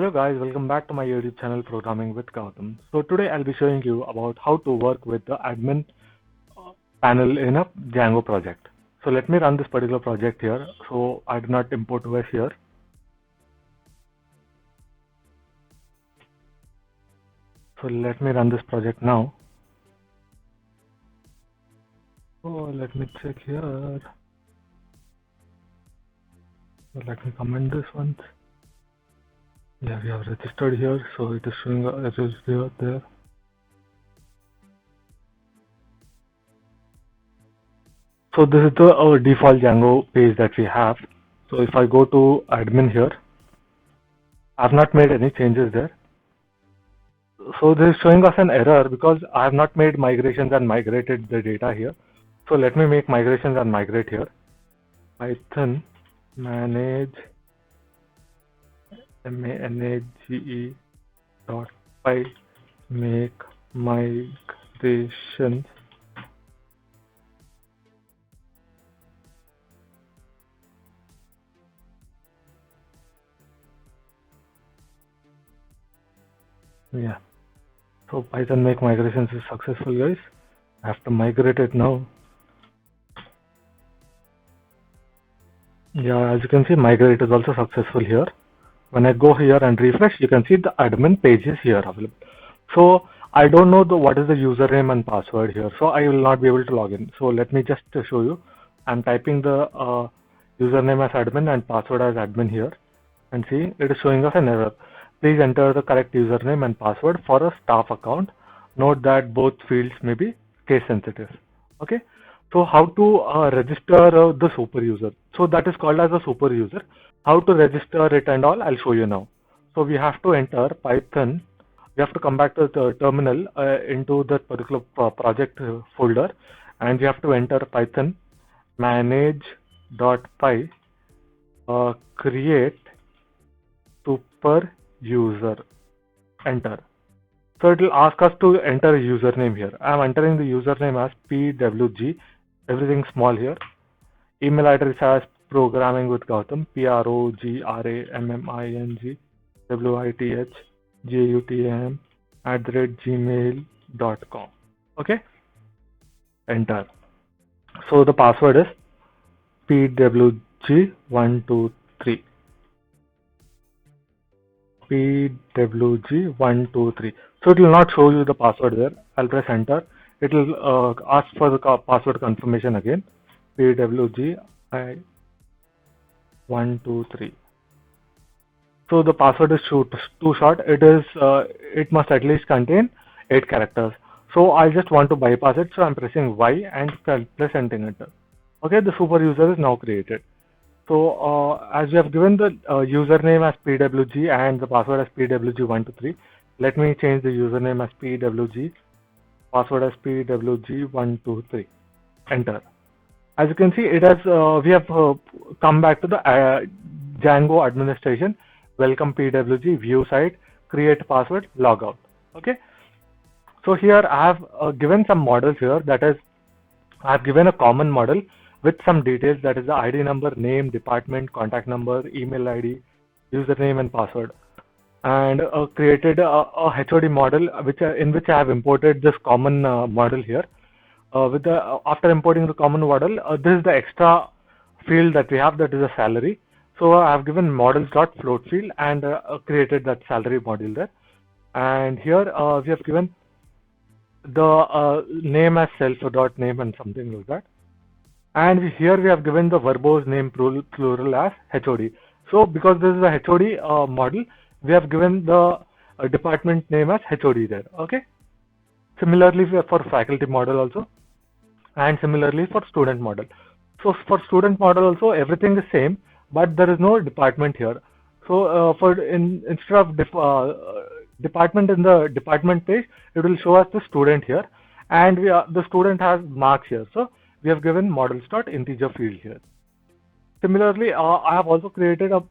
Hello guys, welcome back to my YouTube channel Programming with Gautam. So today I'll be showing you about how to work with the admin panel in a Django project. So let me run this particular project here. So I did not import OS here. So let me run this project now. So let me check here. So let me comment this one. Yeah, we have registered here, so it is showing registered there. So this is the default Django page that we have. So if I go to admin here, I've not made any changes there. So this is showing us an error because I have not made migrations and migrated the data here. So let me make migrations and migrate here. Python manage manage dot py make migrations yeah. So Python make migrations is successful, guys. I have to migrate it now. Yeah, as you can see, migrate is also successful here. When I go here and refresh, you can see the admin page is here available. So I don't know what is the username and password here, so I will not be able to log in. So let me just show you. I'm typing the username as admin and password as admin here, and see it is showing us an error. Please enter the correct username and password for a staff account. Note that both fields may be case sensitive. Okay. So how to register the super user? So that is called as a super user. How to register it and all, I'll show you now. So we have to enter Python. We have to come back to the terminal into that particular project folder, and we have to enter Python manage.py create super user. Enter. So it will ask us to enter a username here. I am entering the username as PWG, everything small here. Email address as Programming with Gautam, PROGRAMMINGWITHGAUTAM @gmail.com. Okay, enter. So the password is PWG123. PWG123. So it will not show you the password there. I'll press enter. It will ask for the password confirmation again. PWG123. So the password is too short. It must at least contain 8 characters. So I just want to bypass it. So I'm pressing Y and press enter. Okay, the super user is now created. So as we have given the username as PWG and the password as PWG123, let me change the username as PWG, password as PWG123. Enter. As you can see, it has we have come back to the Django administration. Welcome PWG, view site, create password, logout. Okay. So here I have given some models here. That is, I have given a common model with some details, that is the ID number, name, department, contact number, email ID, username and password, and created a HOD model in which I have imported this common model here. After importing the common model, this is the extra field that we have, that is a salary. So I have given models.float field and created that salary module there. And here we have given the name as self.name and something like that. And here we have given the verbose name plural as HOD. So because this is a HOD model, we have given the department name as HOD there. Okay. Similarly for faculty model also, and similarly for student model. So for student model also, everything is same, but there is no department here. So instead of department in the department page, it will show us the student here, and the student has marks here. So we have given models.integer field here. Similarly, I have also created a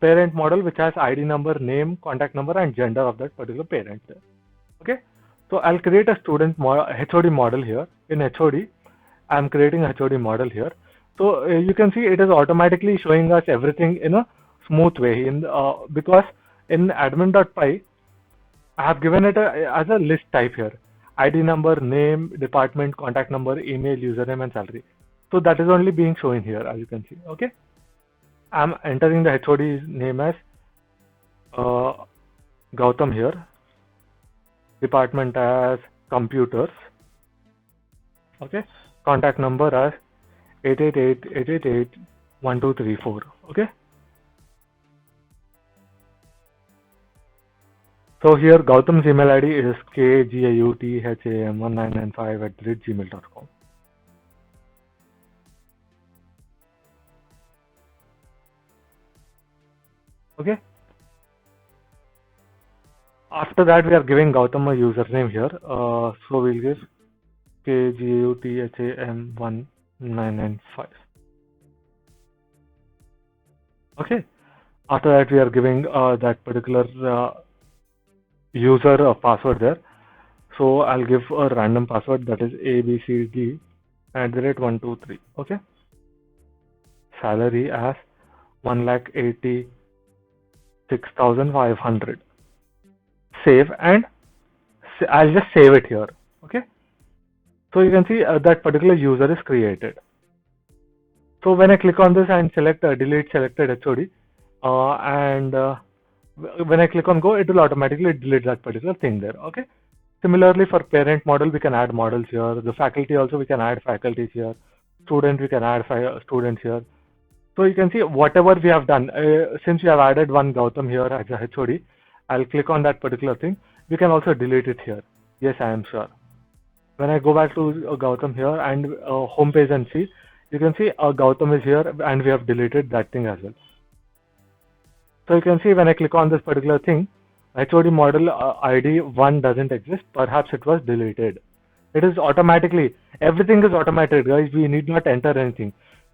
parent model which has ID number, name, contact number, and gender of that particular parent there. Okay. So I'll create a student HOD model here. In HOD, I'm creating a HOD model here. So you can see it is automatically showing us everything in a smooth way because in admin.py, I have given it as a list type here. ID number, name, department, contact number, email, username, and salary. So that is only being shown here, as you can see. Okay. I'm entering the HOD's name as uh, Gautam here. Department as computers. Okay. Contact number as 888-888-1234. Okay. So here Gautam's email ID is kgautham1995@gmail.com. Okay. After that, we are giving Gautam a username here. So we'll give kgautham1995. Okay. After that, we are giving that particular user a password there. So I'll give a random password, that is abcd@123. Okay. Salary as 1,86,500. Save, and I'll just save it here. Okay. So you can see that particular user is created. So when I click on this and select delete selected HOD, and when I click on go, it will automatically delete that particular thing there. Okay. Similarly, for parent model, we can add models here. The faculty also, we can add faculties here. Student, we can add students here. So you can see whatever we have done. Since we have added one Gautam here as a HOD, I'll click on that particular thing. We can also delete it here. Yes, I am sure. When I go back to Gautam here and home page and see, you can see Gautam is here and we have deleted that thing as well. So you can see when I click on this particular thing, HOD model ID 1 doesn't exist. Perhaps it was deleted. It is automatically, everything is automated, guys. We need not enter anything.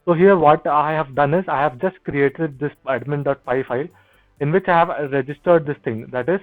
So here what I have done is I have just created this admin.py file in which I have registered this thing, that is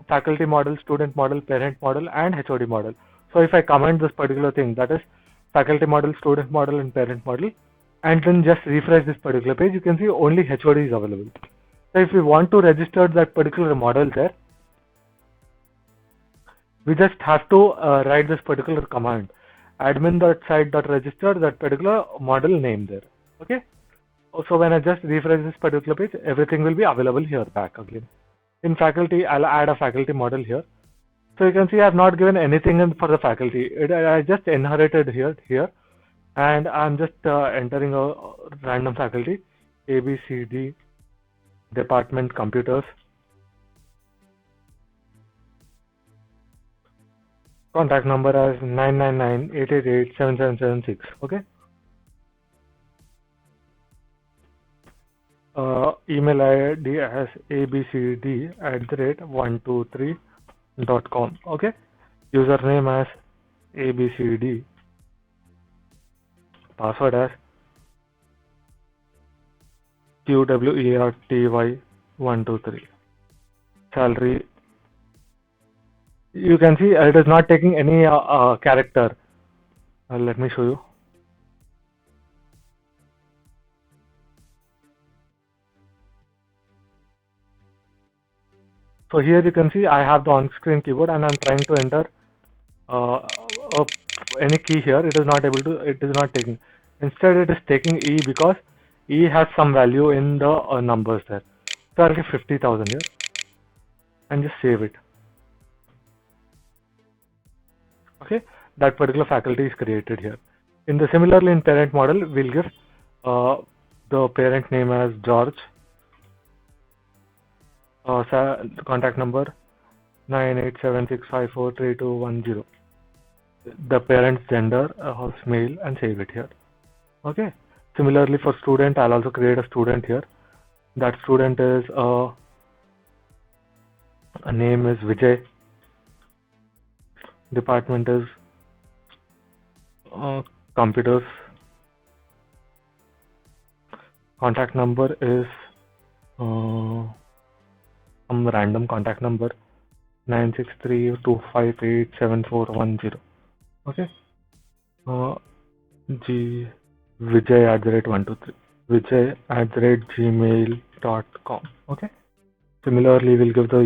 faculty model, student model, parent model, and HOD model. So if I comment this particular thing, that is faculty model, student model, and parent model, and then just refresh this particular page, you can see only HOD is available. So if we want to register that particular model there, we just have to write this particular command, admin.site.register that particular model name there. Okay. So when I just refresh this particular page, everything will be available here back again. In faculty, I'll add a faculty model here. So you can see I have not given anything in for the faculty. I just inherited here, and I'm just entering a random faculty, ABCD, department computers, contact number as 999-888-7776. Okay. Email ID as abcd@123.com. Okay. Username as abcd. Password as QWERTY123. Salary. You can see it is not taking any character. Let me show you. So here you can see I have the on-screen keyboard and I'm trying to enter any key here. It is not able to. It is not taking. Instead, it is taking E because E has some value in the numbers there. So I'll give 50,000 here and just save it. Okay, that particular faculty is created here. Similarly in parent model, we'll give the parent name as George. Contact number 9876543210. The parent's gender house male, and save it here. Okay. Similarly for student, I'll also create a student here. That student is a name is Vijay. Department is computers. Contact number is some random contact number 96325874110. Okay. Vijay@123. Vijay@gmail.com. Okay. Similarly, we'll give the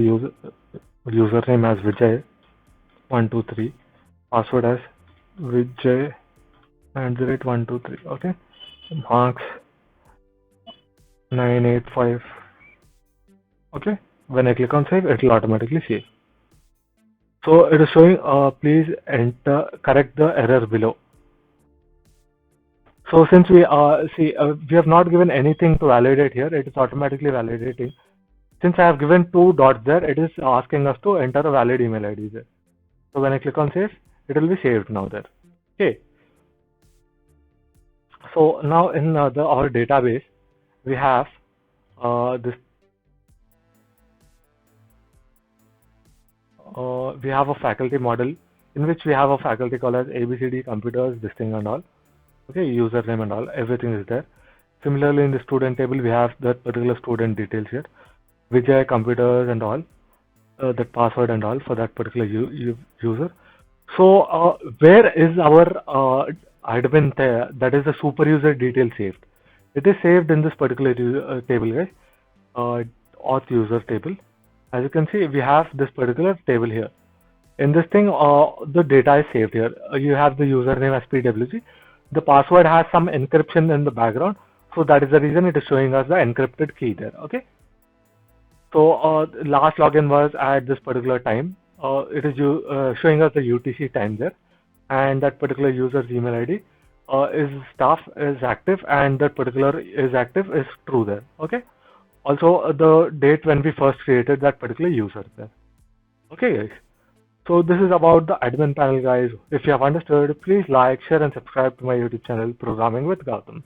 username as Vijay123, password as Vijay and the rate 123. Okay, marks 985. Okay, when I click on save, it will automatically save. So it is showing, please correct the error below. So since we we have not given anything to validate here, it is automatically validating. Since I have given two dots there, it is asking us to enter a valid email ID there. So when I click on save, it will be saved now there. Okay. So now in our database, we have this. We have a faculty model in which we have a faculty called as ABCD computers, this thing and all. Okay, username and all, everything is there. Similarly, in the student table, we have that particular student details here, Vijay computers and all, that password and all for that particular user. So where is our admin that is the super user detail saved? It is saved in this particular table, guys, auth user table. As you can see, we have this particular table here. In this thing, the data is saved here. You have the username as PWG. The password has some encryption in the background, so that is the reason it is showing us the encrypted key there. Okay. So last login was at this particular time. It is showing us the UTC time there, and that particular user's email ID is staff is active, and that particular is active is true there. Okay. Also the date when we first created that particular user there. Okay, guys. So this is about the admin panel, guys. If you have understood, please like, share, and subscribe to my YouTube channel, Programming with Gautam.